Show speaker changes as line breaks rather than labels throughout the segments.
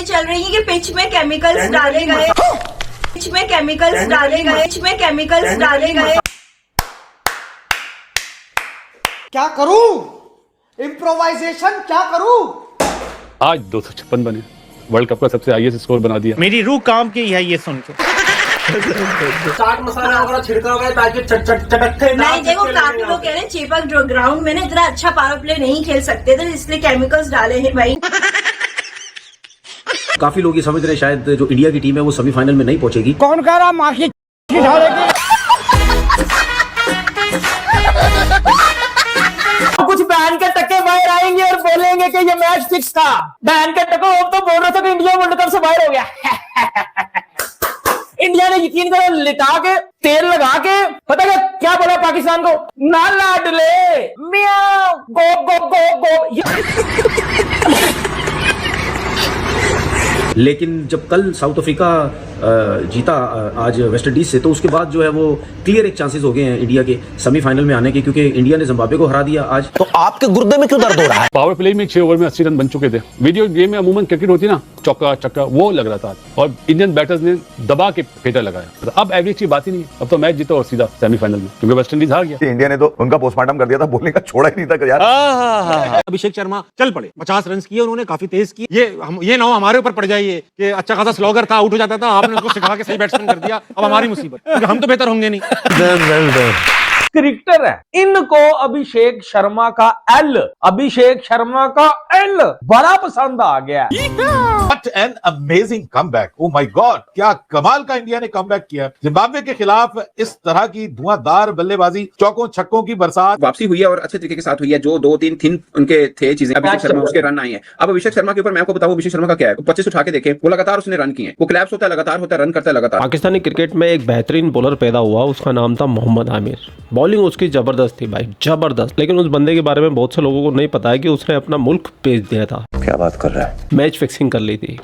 चल रही है कि पिच में केमिकल्स डाले गए, पिच में केमिकल्स डाले गए, पिच में केमिकल्स डाले गए।
क्या करूं? इम्प्रोवाइजेशन क्या करूं?
आज 256 बने, वर्ल्ड कप का सबसे हाईएस्ट स्कोर बना दिया।
मेरी रूह काम की है ये सुन के।
चाट मसाला वगैरह छिड़का हुआ है ताकि चटकते
नहीं, देखो काफी लोग कह रहे हैं चेपक ग्राउंड में ना इतना अच्छा पावर प्ले नहीं खेल सकते थे, इसलिए केमिकल्स डाले हैं भाई।
काफी लोग ये समझ रहे हैं शायद जो इंडिया की टीम है वो सेमीफाइनल में नहीं पहुंचेगी।
कौन कह रहा माखी ढालेगी? कुछ बहन के टक्के बाहर आएंगे और बोलेंगे कि ये मैच फिक्स था। बहन के टक्को अब तो बोल रहे थे कि इंडिया वर्ल्ड कप से बाहर हो गया। इंडिया ने यकीन करो लिटा के तेल लगा के पता क्या बोला पाकिस्तान को, ना लाडले मियां गो गो गो गो।
लेकिन जब कल साउथ अफ्रीका जीता आज वेस्ट इंडीज से, तो उसके बाद जो है वो क्लियर एक चांसेस हो गए हैं इंडिया के सेमीफाइनल में आने के, क्योंकि इंडिया ने जिम्बाब्वे को हरा दिया आज।
तो आपके गुर्दे में क्यों दर्द हो रहा है?
पावर प्ले में 6 ओवर में 80 रन बन चुके थे। वीडियो गेम में अमूमन क्रिकेट होती है ना, चौका चक्का वो लग रहा था और इंडियन बैटर्स ने दबा के फेटर लगाया। तो अब एवरेज की बात ही नहीं, अब तो मैच जीता और सीधा सेमीफाइनल में, क्योंकि वेस्ट इंडीज हार गया।
इंडिया ने तो उनका पोस्टमार्टम कर दिया था, बोलने का छोड़ा ही नहीं था यार।
अभिषेक शर्मा चल पड़े, 50 रन किए उन्होंने, काफी तेज किए। ये ना हमारे ऊपर पड़ जाइए कि अच्छा खासा स्लॉगर था, आउट हो जाता था, आपने उसको सिखा के सही बैट्समैन कर दिया। अब हमारी मुसीबत, क्योंकि हम तो बेहतर होंगे नहीं।
क्रिकेटर है, इनको अभिषेक शर्मा का एल, अभिषेक शर्मा का एल बड़ा पसंद आ गया।
What an amazing comeback! Oh my God! क्या कमाल का इंडिया ने कमबैक किया जिम्बाब्वे के खिलाफ। इस तरह की धुआंधार बल्लेबाजी, चौकों छक्कों की बरसात,
वापसी हुई है और अच्छे तरीके के साथ हुई है। जो 2-3 थिन उनके थे चीजें, अभिषेक शर्मा उसके रन आए हैं। अब अभिषेक शर्मा के ऊपर मैं आपको बताऊं अभिषेक शर्मा का क्या है, 25 उठा के देखें, वो लगातार उसने रन किए, वो क्लैप्स होता है लगातार, होता है रन करता है लगातार।
पाकिस्तानी क्रिकेट में एक बेहतरीन बॉलर पैदा हुआ, उसका नाम था मोहम्मद आमिर। बॉलिंग उसकी जबरदस्त थी भाई, जबरदस्त। लेकिन उस बंदे के बारे में बहुत से लोगों को नहीं पता है कि उसने अपना मुल्क बेच दिया था।
क्या बात कर रहा है?
मैच फिक्सिंग कर ली थी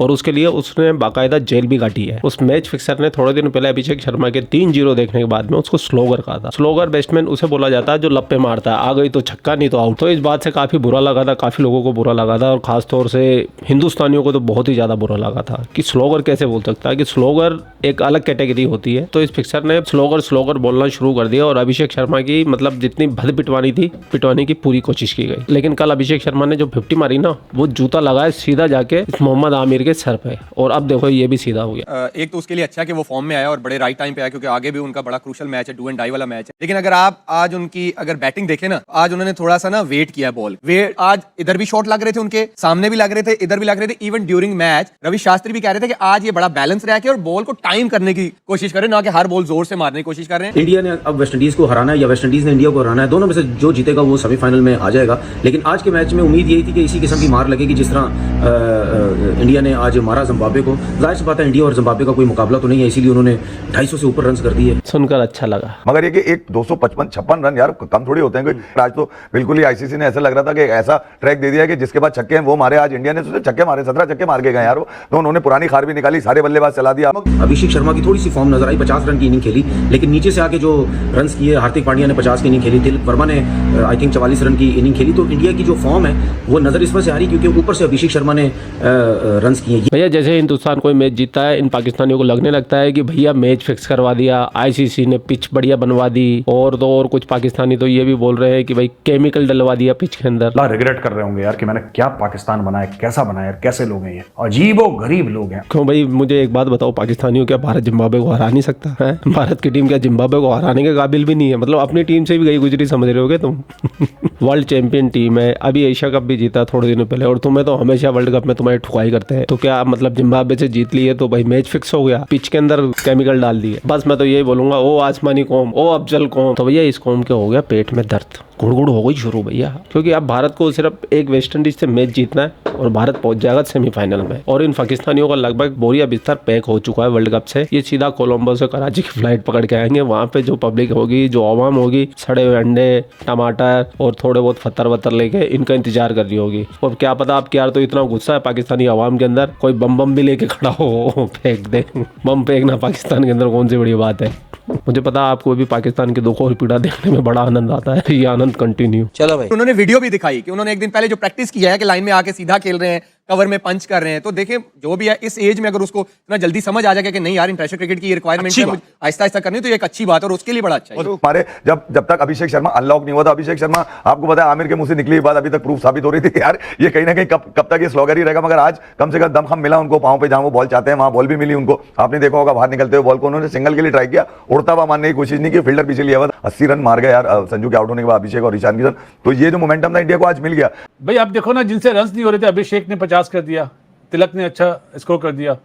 और उसके लिए उसने बाकायदा जेल भी काटी है। उस मैच फिक्सर ने थोड़े दिन पहले अभिषेक शर्मा के 3-0 देखने के बाद में उसको स्लोगर कहा था। स्लोगर बैट्समैन उसे बोला जाता है जो लप्पे मारता है, आ गई तो छक्का नहीं तो आउट। तो इस बात से काफी बुरा लगा था, काफी लोगों को बुरा लगा था और खासतौर से हिंदुस्तानियों को तो बहुत ही ज्यादा बुरा लगा था कि स्लोगर कैसे बोल सकता है, कि स्लोगर एक अलग कैटेगरी होती है। तो इस फिक्सर ने स्लोगर बोलना शुरू कर दिया और अभिषेक शर्मा की मतलब जितनी भद पिटवानी थी, पिटवाने की पूरी कोशिश की गई। लेकिन कल अभिषेक शर्मा ने जो 50 मारी ना, वो जूता लगाए सीधा जाके मोहम्मद आमिर के सर पे, और अब देखो ये भी सीधा हो गया।
एक तो उसके लिए अच्छा है कि वो फॉर्म में आया और बड़े राइट टाइम पे आया, क्योंकि आगे भी उनका बड़ा क्रूशियल मैच है, डू एंड डाई वाला मैच है। लेकिन अगर आप आज उनकी अगर बैटिंग देखें ना, आज उन्होंने थोड़ा सा ना वेट किया बॉल, वेट आज इधर भी शॉट लग रहे थे, उनके सामने भी लग रहे थे, इधर भी लग रहे थे। Even during match Ravi Shastri भी कह रहे थे कि आज ये बड़ा बैलेंस रह के और बॉल को टाइम करने की कोशिश करें, ना कि हर बॉल जोर से मारने की कोशिश कर रहे हैं।
इंडिया ने अब वेस्ट इंडीज को हराना है या वेस्ट इंडीज ने इंडिया को हराना है, दोनों में से जो जीतेगा वो सेमीफाइनल में आ जाएगा। लेकिन आज के मैच में उम्मीद यही थी कि इसी किस्म की मार लगेगी जिस तरह इंडिया ने आज मारा जिम्बाब्वे को। जाहिर सी बात है इंडिया और जिम्बाब्वे का कोई मुकाबला तो नहीं है, इसीलिए उन्होंने 250 से ऊपर रन कर दिए।
सुनकर अच्छा लगा।
मगर ये कि एक 255 रन यार कम थोड़ी होते हैं। आज तो बिल्कुल ही आईसीसी ने ऐसा लग रहा था कि ऐसा ट्रैक दे दिया कि जिसके बाद छक्के हैं वो मारे। आज इंडिया ने छक्के मारे, 17 छक्के मार के गए यार वो, तो उन्होंने पुरानी खार भी निकाली, सारे बल्लेबाज चला दिया।
अभिषेक शर्मा की थोड़ी सी फॉर्म नजर आई, 50 रन की इनिंग खेली, लेकिन नीचे से आके जो रन किए, हार्दिक पांड्या ने 50 की इनिंग खेली, तिलक वर्मा ने आई थिंक 44 रन की इनिंग खेली। तो इंडिया की जो फॉर्म है वो नजर इस वजह से आ रही क्योंकि ऊपर से अभिषेक शर्मा ने रन किए।
भैया जैसे हिंदुस्तान कोई मैच जीतता है, इन पाकिस्तानियों को लगने लगता है कि भैया मैच फिक्स करवा दिया, आईसीसी ने पिच बढ़िया बनवा दी, और तो और कुछ पाकिस्तानी तो ये भी बोल रहे हैं कि भाई केमिकल डलवा दिया पिच के अंदर।
रिग्रेट कर रहे होंगे यार कि मैंने क्या पाकिस्तान बनाया, कैसा बनाया यार, कैसे लोग हैं ये, अजीबो गरीब लोग हैं।
क्यों भाई मुझे एक बात बताओ, पाकिस्तानियों क्या भारत जिम्बाब्वे को हरा नहीं सकता है? भारत की टीम क्या जिम्बाब्वे को हराने के काबिल भी नहीं है? मतलब अपनी टीम से भी गई गुजरी समझ रहे होगे तुम। वर्ल्ड चैंपियन टीम है, अभी एशिया कप भी जीता थोड़े दिनों पहले, और तुम्हें तो हमेशा वर्ल्ड कप में तुम्हारी ठुकाई करते हैं। तो क्या मतलब जिम्बाब्वे से जीत लिए तो भाई मैच फिक्स हो गया, पिच के अंदर केमिकल डाल दिए? बस मैं तो यही बोलूंगा, ओ आसमानी कौम, ओ अफजल कौम, तो भैया इस कौम के हो गया पेट में दर्द, गुड़गुड़ हो गई शुरू भैया। क्योंकि अब भारत को सिर्फ एक वेस्ट इंडीज से मैच जीतना है और भारत पहुंच जाएगा सेमीफाइनल में। और इन पाकिस्तानियों का लगभग बोरिया बिस्तर पैक हो चुका है वर्ल्ड कप से। ये सीधा कोलंबो से कराची की फ्लाइट पकड़ के आएंगे। वहां पे जो पब्लिक होगी, जो आवाम होगी, सड़े हुए अंडे, टमाटर और थोड़े बहुत फत्तर वत्तर लेके इनका इंतजार कर रही होगी। और क्या पता आपके यार तो इतना गुस्सा है पाकिस्तानी आवाम के अंदर, कोई बम भी लेके खड़ा हो, फेंक दे। बम फेंकना पाकिस्तान के अंदर कौन सी बड़ी बात है? मुझे पता है आपको भी पाकिस्तान के दुख और पीड़ा देखने में बड़ा आनंद आता है। ये आनंद कंटिन्यू।
चलो भाई, उन्होंने वीडियो भी दिखाई कि उन्होंने एक दिन पहले जो प्रैक्टिस किया है कि लाइन में आके सीधा खेल रहे हैं, कवर में पंच कर रहे हैं। तो देखें जो भी है इस एज में अगर उसको इतना जल्दी समझ आ जाएगा कि नहीं यार इंटरनेशनल क्रिकेट की रिक्वायरमेंट है, आहिस्ता आहिस्ता करनी, तो ये एक अच्छी बात है और उसके लिए बड़ा अच्छा है।
हमारे जब तक अभिषेक शर्मा अनलॉक नहीं हुआ था, अभिषेक शर्मा आपको पता है आमिर के मुंह से निकली बात अभी तक प्रूफ साबित हो रही थी कि यार ये कहीं ना कहीं कब तक ये स्लॉगर ही रहेगा। मगर आज कम से कम दमखम मिला उनको पांव पे, जहां वो बॉल चाहते हैं वहां बॉल भी मिली उनको। आपने देखा होगा बाहर निकलते हुए बॉल को उन्होंने सिंगल के लिए ट्राई किया, उड़ता हुआ मारने की कोशिश नहीं की, फील्डर पीछे लिया हुआ। 80 रन मार गए यार संजू के आउट होने के बाद अभिषेक और ईशान किशन। तो ये जो मोमेंटम था इंडिया को आज मिल गया।
भाई आप देखो ना, जिनसे रन नहीं हो रहे थे अभिषेक ने 50 कर दिया, तिलक ने अच्छा स्कोर कर दिया,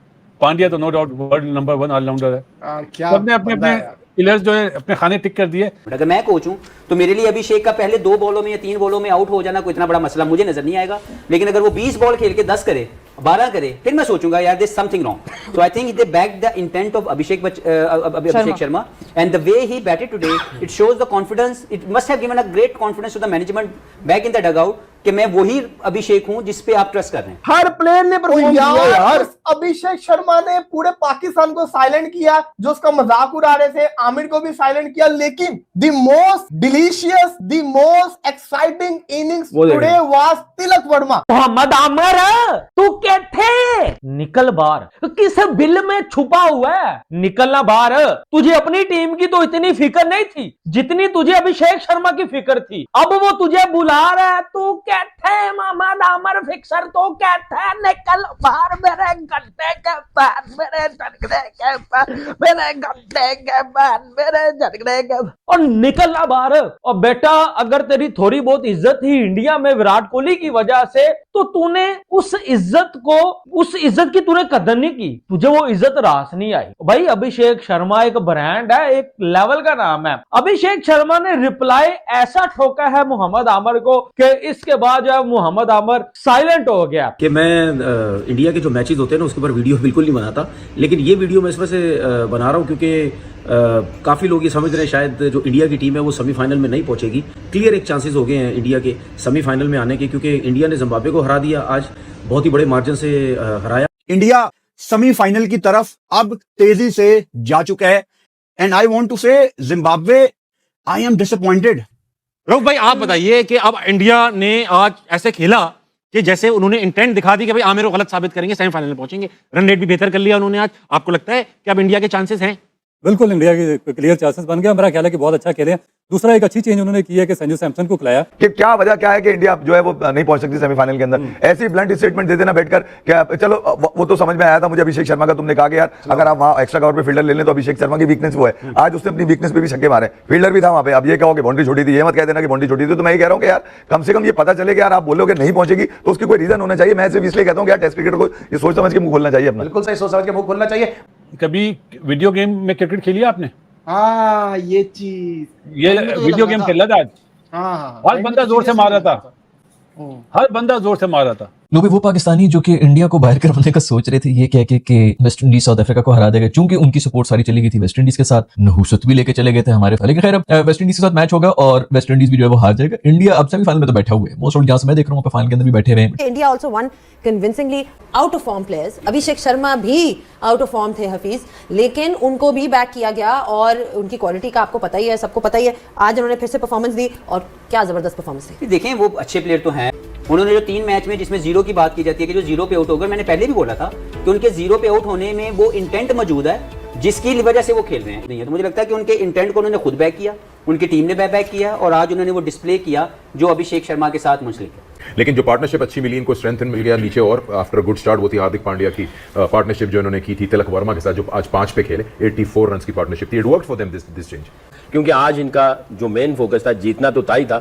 पांड्या तो no doubt world number 1 allrounder है। सबने अपने प्लेयर्स जो है अपने खाने टिक कर दिए।
अगर मैं कोच हूं तो मेरे लिए अभिषेक का पहले 2 बॉलों में या 3 बॉलों में आउट हो जाना कोई इतना बड़ा मसला मुझे नजर नहीं आएगा। लेकिन अगर वो 20 बॉल खेल के 10 करे, 12 करे, फिर मैं सोचूंगा यार this something wrong. So I think they back the intent of Abhishek Sharma and the way he batted today, it shows the confidence. It must have given a great confidence to the management back in the dugout कि मैं वही अभिषेक हूं जिस पे आप trust कर रहे हैं।
हर प्लेयर ने परफॉर्म किया यार।
अभिषेक शर्मा ने पूरे पाकिस्तान को साइलेंट किया, जो उसका मजाक उड़ा रहे थे आमिर को भी साइलेंट किया। लेकिन the most delicious, the most exciting innings today was Tilak Varma.
Mohammad Aamir तू क्या थे? निकल बाहर, किस बिल में छुपा हुआ है? निकलना बाहर। तुझे अपनी टीम की तो इतनी फिक्र नहीं थी जितनी तुझे अभिषेक शर्मा की फिक्र थी। अब वो तुझे बुला रहा है, तू कहते हैं मोहम्मद आमिर फिक्सर, तो कहते हैं निकल बाहर मेरे गड्ढे के पार, मेरे झटके के पार, मेरे गड्ढे के पार, मेरे झटके के, और निकलना बाहर। और बेटा अगर तेरी थोड़ी बहुत इज्जत ही इंडिया में विराट कोहली की वजह से, तो तूने उस इज्जत की तूने कदर नहीं की, तुझे वो इज्जत रास नहीं आई। भाई अभिषेक शर्मा एक ब्रांड है, एक लेवल का नाम है। अभिषेक शर्मा ने रिप्लाई ऐसा ठोका है मोहम्मद आमिर को कि इसके बाद जो मोहम्मद आमिर साइलेंट हो गया।
कि मैं इंडिया के जो मैचेस होते हैं ना उसके ऊपर वीडियो बिल्कुल नहीं बनाता, लेकिन ये वीडियो मैं इस वजह से बना रहा हूँ क्योंकि काफ़ी लोग ये समझ रहे हैं शायद जो इंडिया की टीम है वो सेमीफाइनल में नहीं पहुंचेगी। क्लियर एक चांसेस हो गए हैं इंडिया के सेमीफाइनल में आने के, क्योंकि इंडिया ने जिम्बाब्वे को हरा दिया आज, बहुत ही बड़े मार्जिन से हराया।
इंडिया सेमीफाइनल की तरफ अब तेजी से जा चुका है एंड आई वांट टू से Zimbabwe I am disappointed.
Rauf भाई आप बताइए कि अब इंडिया ने आज ऐसे खेला कि जैसे उन्होंने इंटेंट दिखा दी कि भाई आमिर को गलत साबित करेंगे, सेमीफाइनल में पहुंचेंगे, रन रेट भी बेहतर कर लिया उन्होंने आज। आपको लगता है कि अब इंडिया के चांसेस हैं?
बिल्कुल इंडिया के क्लियर चांसेस बन गया। मेरा ख्याल है कि बहुत अच्छा खेले। दूसरा एक अच्छी चेंज उन्होंने की है कि संजू सैमसन को खिलाया।
कि क्या वजह क्या है कि इंडिया जो है वो नहीं पहुंच सकती सेमीफाइनल के अंदर? ऐसी ब्लंट स्टेटमेंट दे देना बैठकर, क्या चलो वो तो समझ में आया था मुझे अभिषेक शर्मा का, तुमने कहा कि यार अगर आप वहां एक्स्ट्रा कवर पे फील्डर ले लें तो अभिषेक शर्मा की वीकनेस वो है। आज उसने अपनी वीकनेस पे भी छक्के मारे, फील्डर भी था वहां पे। अब ये कहो कि बाउंड्री छोटी थी, ये मत कह देना कि बाउंड्री छोटी थी। तो मैं ये कह रहा हूं कि यार कम से कम ये पता चले कि यार आप बोलोगे नहीं पहुंचेगी तो उसकी कोई रीजन होना चाहिए। मैं सिर्फ इसलिए कहता हूं कि यार टेस्ट क्रिकेट को ये सोच समझ के मुंह खोलना चाहिए अपना।
बिल्कुल सही सोच समझ के मुंह खोलना चाहिए।
कभी वीडियो गेम में क्रिकेट खेली आपने?
हाँ ये चीज,
ये वीडियो गेम खेला था आज। हर बंदा जोर से मार रहा था, हर बंदा जोर से मार रहा था।
लोग वो पाकिस्तानी जो कि इंडिया को बाहर करवाने का सोच रहे थे, ये कह के कि वेस्ट इंडीज साउथ अफ्रीका को हरा देगा, क्योंकि उनकी सपोर्ट सारी चली गई थी वेस्ट इंडीज के साथ, नहुसत भी लेके चले गए थे हमारे। लेकिन खैर अब वेस्ट इंडीज के साथ मैच होगा और वेस्ट इंडीज भी जो है वो हार जाएगा। इंडिया अब सेमीफाइनल में तो बैठा हुआ है, मोस्ट जहां से मैं देख रहा हूं फाइनल के अंदर भी बैठे हुए।
India also won convincingly out of form players. Abhishek Sharma भी आउट ऑफ फॉर्म थे हफीज, लेकिन उनको भी बैक किया गया और उनकी क्वालिटी का आपको पता ही है, सबको पता ही है। आज उन्होंने फिर से परफॉर्मेंस दी और क्या जबरदस्त परफॉर्मेंस दी।
देखें वो अच्छे प्लेयर तो हैं, उन्होंने जो 3 मैच में जिसमें 0 की बात की जाती है कि जो 0 पे आउट हो गए, मैंने पहले भी बोला था कि उनके 0 पे आउट होने में वो इंटेंट मौजूद है जिसकी वजह से वो खेल रहे हैं। नहीं है तो मुझे लगता है कि उनके इंटेंट को उन्होंने खुद बैक किया, उनकी टीम ने बैक किया और आज उन्होंने वो डिस्प्ले किया जो अभिषेक शर्मा के साथ मुंसलिक है।
लेकिन जो पार्टनरशिप अच्छी मिली इनको, स्ट्रेंथन मिल गया नीचे, और आफ्टर गुड स्टार्ट वो थी हार्दिक पांड्या की पार्टनरशिप जो इन्होंने की थी तिलक वर्मा के साथ, जो आज 5 पे खेले, 84 रन की पार्टनरशिप थी। It worked for them this change,
क्योंकि आज इनका जो मेन फोकस था जीतना तो था ही था,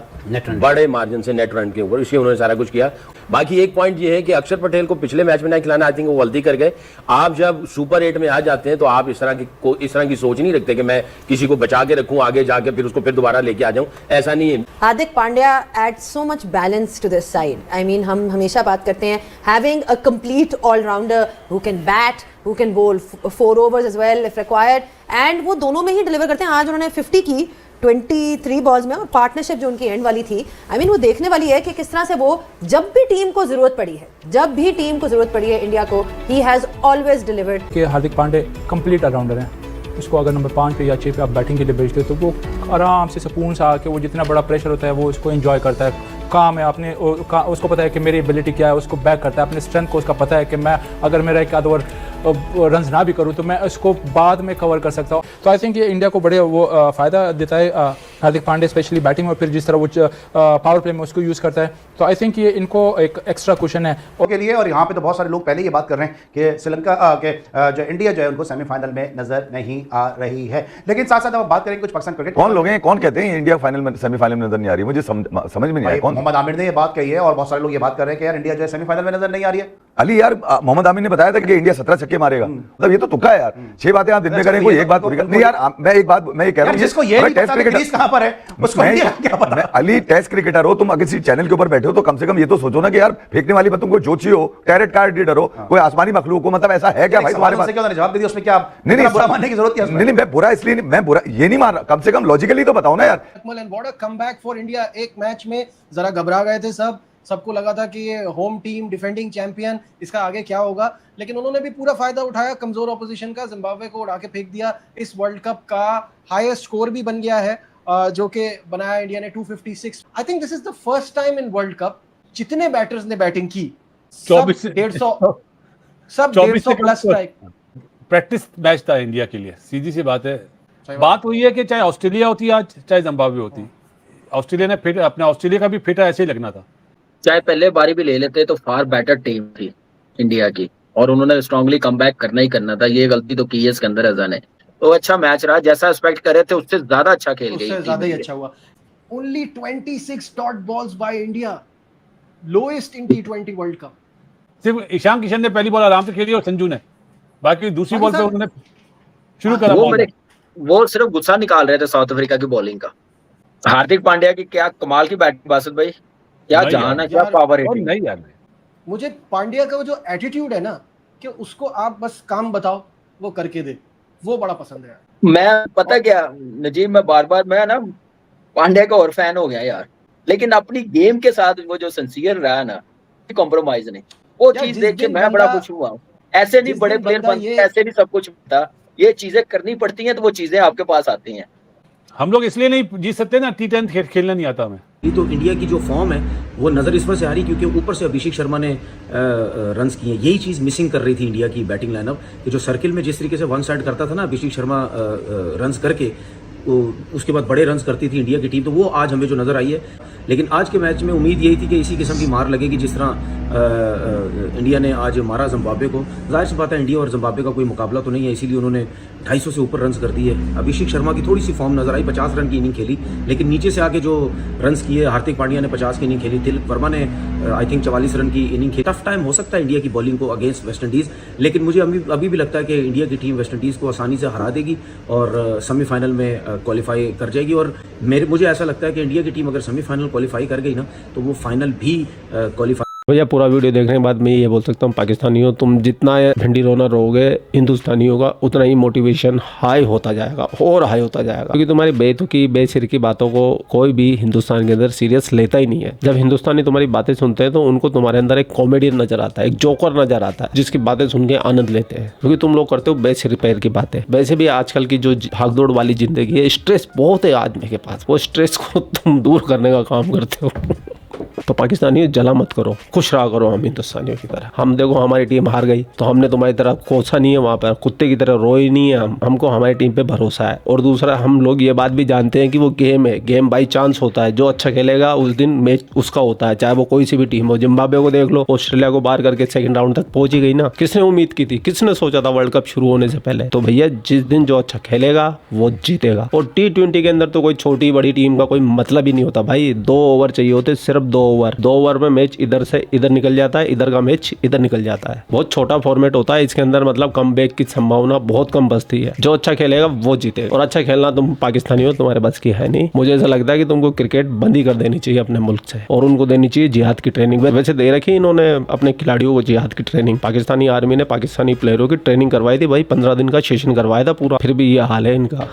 बड़े मार्जिन से नेट रन के ऊपर, इसलिए उन्होंने सारा कुछ किया। बाकी एक पॉइंट ये है कि अक्षर पटेल को पिछले मैच में नहीं खिलाना, आई थिंक वो गलती कर गए। आप जब सुपर 8 में आ जाते हैं तो आप इस तरह की सोच नहीं रखते कि मैं किसी को बचा के रखूं आगे जाके फिर उसको फिर दोबारा लेके आ जाऊं, ऐसा नहीं है।
Hardik Pandya add so much balance to this side. I mean हम हमेशा बात करते हैं having a complete allrounder who can bat, who can bowl 4 overs as well if required, and वो दोनों में ही डिलीवर करते हैं। आज उन्होंने 50 की 23 बॉल्स में, और पार्टनरशिप जो उनकी एंड वाली थी, आई मीन वो देखने वाली है कि किस तरह से वो जब भी टीम को जरूरत पड़ी है इंडिया को, ही हैज ऑलवेज डिलीवर्ड।
कि हार्दिक पांडे कंप्लीट ऑलराउंडर हैं, उसको अगर नंबर 5 पे या 6 पे आप बैटिंग के लिए भेजते हो तो वो आराम से सुकून से आके वो जितना बड़ा प्रेशर होता है वो उसको एंजॉय करता है। काम है, अपने उसको पता है कि मेरी एबिलिटी क्या है, उसको बैक करता है, अपने स्ट्रेंथ को उसका पता है कि मैं अगर मेरा एक आध ओवर रन ना भी करूं तो मैं इसको बाद में कवर कर सकता हूं। तो आई थिंक ये इंडिया को बड़े वो फ़ायदा देता है हार्दिक पांड्या स्पेशली बैटिंग में, फिर जिस तरह वो पावर प्ले में उसको यूज़ करता है। तो आई थिंक ये इनको एक एक्स्ट्रा कुशन है
के लिए। और यहाँ पे तो बहुत सारे लोग पहले ये बात कर रहे हैं कि श्रीलंका के जो इंडिया जो है उनको सेमीफाइनल में नजर नहीं आ रही है। लेकिन साथ साथ अब बात करेंगे कुछ पाकिस्तान क्रिकेट।
कौन लोग हैं, कौन कहते हैं इंडिया फाइनल में सेमीफाइनल में नजर नहीं आ रही? मुझे समझ में नहीं आया कौन।
मोहम्मद आमिर ने ये बात कही है और बहुत सारे लोग ये बात कर रहे हैं कि यार इंडिया जो है सेमीफाइनल में नजर नहीं आ रही है।
अली यार, मोहम्मद आमिर ने बताया था कि इंडिया 17 छक्के मारेगा। मतलब ये तो तुक्का है यार। 6 बातें आप दिन में करें, कोई एक बात पूरी नहीं यार। मैं ये कह रहा हूं,
जिसको ये नहीं पता क्रीज कहां पर है उसको इंडिया क्या पता।
अली टेस्ट क्रिकेटर हो तुम, अगर किसी चैनल के ऊपर बैठे हो तो कम से कम ये तो सोचो ना कि यार फेंकने वाली बात तुमको जोची हो, टैरेट कार्ड रीडर हो, कोई आसमानी मखलूक हो, मतलब ऐसा है क्या भाई तुम्हारे पास?
जवाब दे दिया उसमें क्या
नहीं
बुरा मानने की जरूरत क्या?
नहीं मैं बुरा इसलिए नहीं, मैं बुरा ये नहीं मान रहा, कम से कम लॉजिकली तो बताओ ना यार।
And what a comeback for India. एक मैच में जरा घबरा गए थे सबको लगा था कि ये होम टीम डिफेंडिंग चैंपियन, इसका आगे क्या होगा, लेकिन उन्होंने भी पूरा फायदा उठाया कमजोर ऑपोजिशन का, जिम्बाब्वे को उड़ा के फेंक दिया। इस वर्ल्ड कप का हाईएस्ट स्कोर भी बन गया है जो कि बनाया इंडिया ने 256। I think this is the first time in world cup जितने बैटर्स ने बैटिंग की 150 प्लस स्ट्राइक।
प्रैक्टिस मैच था इंडिया के लिए, सीधी सी बात है। बात हुई है कि चाहे ऑस्ट्रेलिया होती आज चाहे जिम्बाब्वे होती, ऑस्ट्रेलिया ने फिट अपने ऑस्ट्रेलिया का भी फिट ऐसे ही लगना था।
चाहे पहले बारी भी ले लेते तो फार बेटर टीम थी इंडिया की और उन्होंने स्ट्रांगली कमबैक करना ही करना था। ये गलती तो की है सिकंदर रजा ने। तो अच्छा मैच रहा, जैसा एक्सपेक्ट कर रहे थे उससे ज्यादा अच्छा खेल गई,
उससे ज्यादा ही अच्छा हुआ। Only 26 dot balls by India, lowest in T20 world cup.
सिर्फ ईशान किशन ने पहली बॉल आराम से खेली और संजू ने, बाकी दूसरी बॉल पे उन्होंने शुरू करा।
वो सिर्फ गुस्सा निकाल रहे थे साउथ अफ्रीका की बॉलिंग का। हार्दिक पांड्या की क्या कमाल की बैटिंग बासित भाई, क्या जान है, क्या पावर है।
नहीं यार,
मुझे पांड्या का वो जो एटीट्यूड है ना कि उसको आप बस काम बताओ वो करके दे, वो बड़ा पसंद है।
मैं पता क्या नजीब, मैं बार मैं ना पांड्या का और फैन हो गया यार, लेकिन अपनी गेम के साथ वो जो सिंसियर रहा ना, कॉम्प्रोमाइज नहीं, वो चीज देख के मैं बड़ा खुश हुआ। ऐसे नहीं बड़े प्लेयर बनते, ऐसे नहीं सब कुछ होता, ये चीजें करनी पड़ती हैं तो वो चीजें आपके पास आती हैं।
हम लोग इसलिए नहीं जीत सकते ना, T10 खेलना नहीं आता हमें।
तो इंडिया की जो फॉर्म है वो नज़र इस वजह से आ रही क्योंकि ऊपर से अभिषेक शर्मा ने रन्स किए। यही चीज़ मिसिंग कर रही थी इंडिया की बैटिंग लाइनअप कि जो सर्किल में जिस तरीके से वन साइड करता था ना अभिषेक शर्मा रन्स करके, उसके बाद बड़े रन्स करती थी इंडिया की टीम, तो वो आज हमें जो नज़र आई है। लेकिन आज के मैच में उम्मीद यही थी कि इसी किस्म की मार लगेगी जिस तरह इंडिया ने आज मारा जिम्बाब्वे को। जाहिर सी बात है इंडिया और जिम्बाब्वे का कोई मुकाबला तो नहीं है, इसीलिए उन्होंने 250 से ऊपर रन्स कर दिए। अभिषेक शर्मा की थोड़ी सी फॉर्म नजर आई, 50 रन की इनिंग खेली, लेकिन नीचे से आके जो रन्स किए, हार्दिक पांड्या ने 50 की इनिंग खेली, तिलक वर्मा ने आई थिंक 44 रन की इनिंग खेली। टफ टाइम हो सकता है इंडिया की बॉलिंग को अगेंस्ट वेस्ट इंडीज़, लेकिन मुझे अभी भी लगता है कि इंडिया की टीम वेस्ट इंडीज़ को आसानी से हरा देगी और सेमीफाइनल में क्वालिफाई कर जाएगी। और मुझे ऐसा लगता है कि इंडिया की टीम अगर सेमीफाइनल क्वालिफाई कर गई ना तो वो फाइनल भी क्वालिफाई।
भैया पूरा वीडियो देखने के बाद मैं ये बोल सकता हूँ, पाकिस्तानियों तुम जितना भिंडी रोना रहोगे हिंदुस्तानियों का उतना ही मोटिवेशन हाई होता जाएगा और हाई होता जाएगा, क्योंकि तुम्हारी बेतुकी बेसिर की बातों को कोई भी हिंदुस्तान के अंदर सीरियस लेता ही नहीं है। जब हिंदुस्तानी तुम्हारी बातें सुनते हैं तो उनको तुम्हारे अंदर एक कॉमेडियन नजर आता है, एक जोकर नजर आता है जिसकी बातें सुन के आनंद लेते हैं, क्योंकि तुम लोग करते हो बेसिर पैर की बातें। वैसे भी आजकल की जो भागदौड़ वाली जिंदगी है, स्ट्रेस बहुत है आदमी के पास, वो स्ट्रेस को तुम दूर करने का काम करते हो। तो पाकिस्तानियों जला मत करो, खुश रहा करो हम हिंदुस्तानियों की तरह। हम देखो हमारी टीम हार गई तो हमने तुम्हारी तरह कोसा नहीं है, वहाँ पर कुत्ते की तरह रोए नहीं है, हमको हमारी टीम पे भरोसा है। और दूसरा हम लोग ये बात भी जानते हैं कि वो गेम है, गेम बाई चांस होता है, जो अच्छा खेलेगा उस दिन मैच उसका होता है, चाहे वो कोई सी भी टीम हो। जिम्बाब्वे को देख लो, ऑस्ट्रेलिया को बाहर करके सेकंड राउंड तक पहुंच ही गई ना। किसने उम्मीद की थी, किसने सोचा था वर्ल्ड कप शुरू होने से पहले? तो भैया जिस दिन जो अच्छा खेलेगा वो जीतेगा। और T20 के अंदर तो कोई छोटी बड़ी टीम का कोई मतलब ही नहीं होता भाई। 2 ओवर चाहिए होते, सिर्फ 2 ओवर। 2 ओवर में मैच इधर से इधर निकल जाता है, इधर का मैच इधर निकल जाता है। बहुत छोटा फॉर्मेट होता है, इसके अंदर मतलब कमबैक की संभावना बहुत कम बचती है। जो अच्छा खेलेगा वो जीते। और अच्छा खेलना तुम पाकिस्तानी हो, तुम्हारे बस की है नहीं। मुझे ऐसा लगता है कि तुमको क्रिकेट बंद ही कर देनी चाहिए अपने मुल्क से, और उनको देनी चाहिए जिहाद की ट्रेनिंग। वैसे दे रखी इन्होंने अपने खिलाड़ियों को जिहाद की ट्रेनिंग। पाकिस्तानी आर्मी ने पाकिस्तानी प्लेयरों की ट्रेनिंग करवाई थी भाई, 15 दिन का सेशन करवाया था पूरा, फिर भी ये हाल है इनका।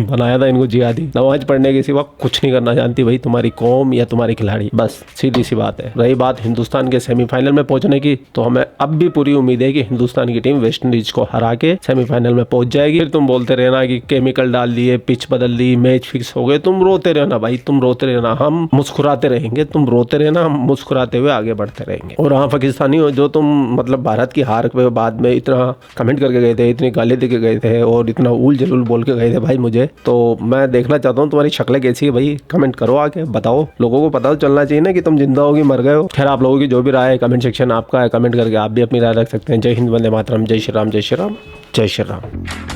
बनाया था इनको जिहादी। नमाज पढ़ने के सिवा कुछ नहीं करना जानती भाई तुम्हारी कौम या तुम्हारे खिलाड़ी। झाड़ी, बस सीधी सी बात है। रही बात हिंदुस्तान के सेमीफाइनल में पहुंचने की, तो हमें अब भी पूरी उम्मीद है कि हिंदुस्तान की टीम वेस्ट इंडीज को हरा के सेमीफाइनल में पहुंच जाएगी। फिर तुम बोलते रहना कि केमिकल डाल दिए, पिच बदल दी, मैच फिक्स हो गए, तुम रोते रहना भाई, तुम रोते रहना, हम मुस्कुराते रहेंगे। तुम रोते रहना, हम मुस्कुराते हुए आगे बढ़ते रहेंगे। और हाँ पाकिस्तानी हो, जो तुम मतलब भारत की हार के बाद में इतना कमेंट करके गए थे, इतनी गाली दे के गए थे और इतना उल जलूल बोल के गए थे भाई मुझे, तो मैं देखना चाहता हूँ तुम्हारी शक्लें कैसी है भाई। कमेंट करो आके, बताओ, लोगों को पता तो चलना चाहिए ना कि तुम जिंदा हो कि मर गए हो। खैर, आप लोगों की जो भी राय है, कमेंट सेक्शन आपका है, कमेंट करके आप भी अपनी राय रख सकते हैं। जय हिंद, वंदे मातरम, जय श्री राम, जय श्री राम, जय श्री राम।